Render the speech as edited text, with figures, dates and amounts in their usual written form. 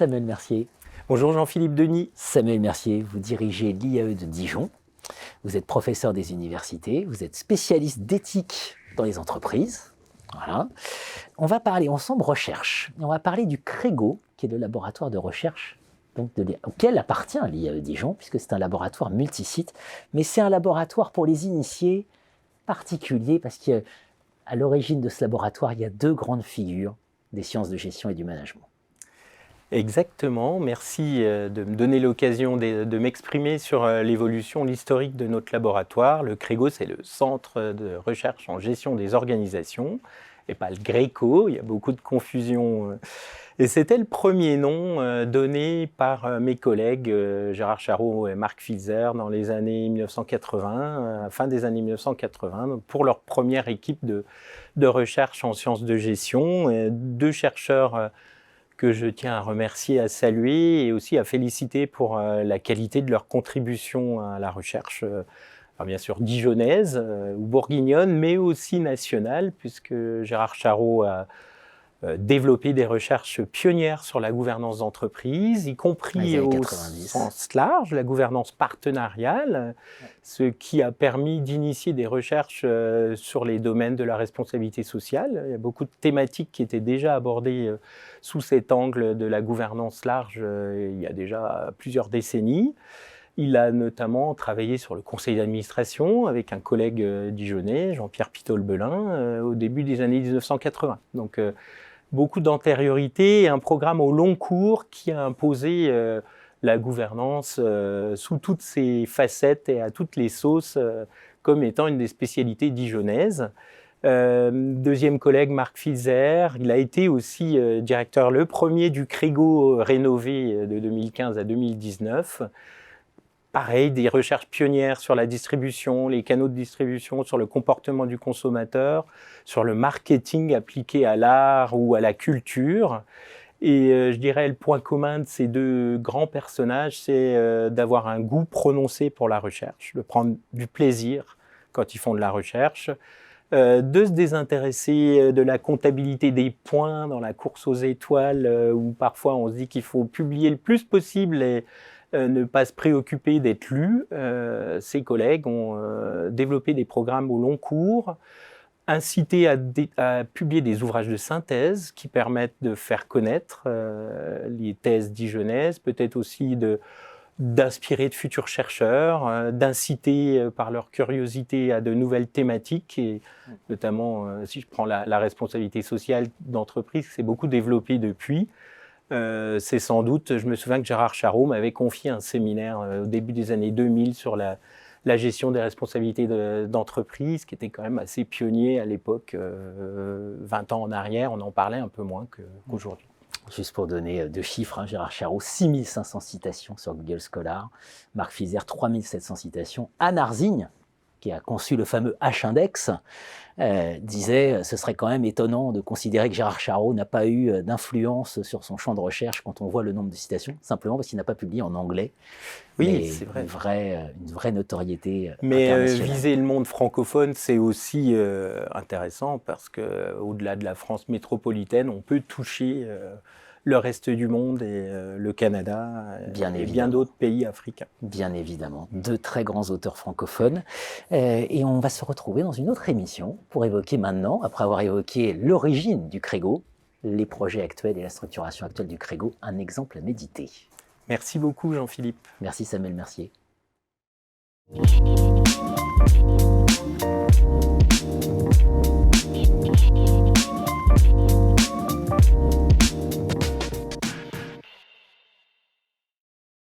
Samuel Mercier. Bonjour Jean-Philippe Denis. Samuel Mercier, vous dirigez l'IAE de Dijon. Vous êtes professeur des universités, vous êtes spécialiste d'éthique dans les entreprises. Voilà. On va parler ensemble recherche. On va parler du CREGO, qui est le laboratoire de recherche auquel appartient l'IAE Dijon, puisque c'est un laboratoire multisite. Mais c'est un laboratoire pour les initiés particulier, parce qu'à l'origine de ce laboratoire, il y a deux grandes figures des sciences de gestion et du management. Exactement, merci de me donner l'occasion de m'exprimer sur l'évolution, l'historique de notre laboratoire. Le CREGO, c'est le Centre de recherche en gestion des organisations, et pas le GRECO, il y a beaucoup de confusion. Et c'était le premier nom donné par mes collègues Gérard Charot et Marc Filzer dans les années 1980, fin des années 1980, pour leur première équipe de recherche en sciences de gestion. Deux chercheurs que je tiens à remercier, à saluer et aussi à féliciter pour la qualité de leur contribution à la recherche, alors bien sûr dijonnaise ou bourguignonne, mais aussi nationale, puisque Gérard Charot a développé des recherches pionnières sur la gouvernance d'entreprise, y compris au sens large, la gouvernance partenariale, ce qui a permis d'initier des recherches sur les domaines de la responsabilité sociale. Il y a beaucoup de thématiques qui étaient déjà abordées sous cet angle de la gouvernance large il y a déjà plusieurs décennies. Il a notamment travaillé sur le conseil d'administration avec un collègue dijonnais, Jean-Pierre Pitol-Belin, au début des années 1980. Donc, beaucoup d'antériorité et un programme au long cours qui a imposé la gouvernance sous toutes ses facettes et à toutes les sauces comme étant une des spécialités dijonnaises. Deuxième collègue, Marc Filzer, il a été aussi directeur le premier du CREGO rénové de 2015 à 2019. Pareil, des recherches pionnières sur la distribution, les canaux de distribution, sur le comportement du consommateur, sur le marketing appliqué à l'art ou à la culture. Et je dirais le point commun de ces deux grands personnages, c'est d'avoir un goût prononcé pour la recherche, de prendre du plaisir quand ils font de la recherche, de se désintéresser de la comptabilité des points dans la course aux étoiles, où parfois on se dit qu'il faut publier le plus possible et ne pas se préoccuper d'être lu. Ses collègues ont développé des programmes au long cours, incité à publier des ouvrages de synthèse qui permettent de faire connaître les thèses dijonnaises, peut-être aussi d'inspirer de futurs chercheurs, d'inciter par leur curiosité à de nouvelles thématiques, et notamment, si je prends la responsabilité sociale d'entreprise, c'est beaucoup développé depuis. C'est sans doute, je me souviens que Gérard Charot m'avait confié un séminaire au début des années 2000 sur la gestion des responsabilités d'entreprise, qui était quand même assez pionnier à l'époque, 20 ans en arrière, on en parlait un peu moins qu'aujourd'hui. Juste pour donner deux chiffres, Gérard Charot, 6500 citations sur Google Scholar, Marc Filzer, 3700 citations, Anne Arzigne, qui a conçu le fameux H-index, disait « Ce serait quand même étonnant de considérer que Gérard Charot n'a pas eu d'influence sur son champ de recherche quand on voit le nombre de citations, simplement parce qu'il n'a pas publié en anglais. » Oui, c'est vrai. Une vraie notoriété internationale. Mais viser le monde francophone, c'est aussi intéressant, parce qu'au-delà de la France métropolitaine, on peut toucher le reste du monde et le Canada et bien d'autres pays africains. Bien évidemment, deux très grands auteurs francophones. Et on va se retrouver dans une autre émission pour évoquer maintenant, après avoir évoqué l'origine du CREGO, les projets actuels et la structuration actuelle du CREGO, un exemple à méditer. Merci beaucoup Jean-Philippe. Merci Samuel Mercier.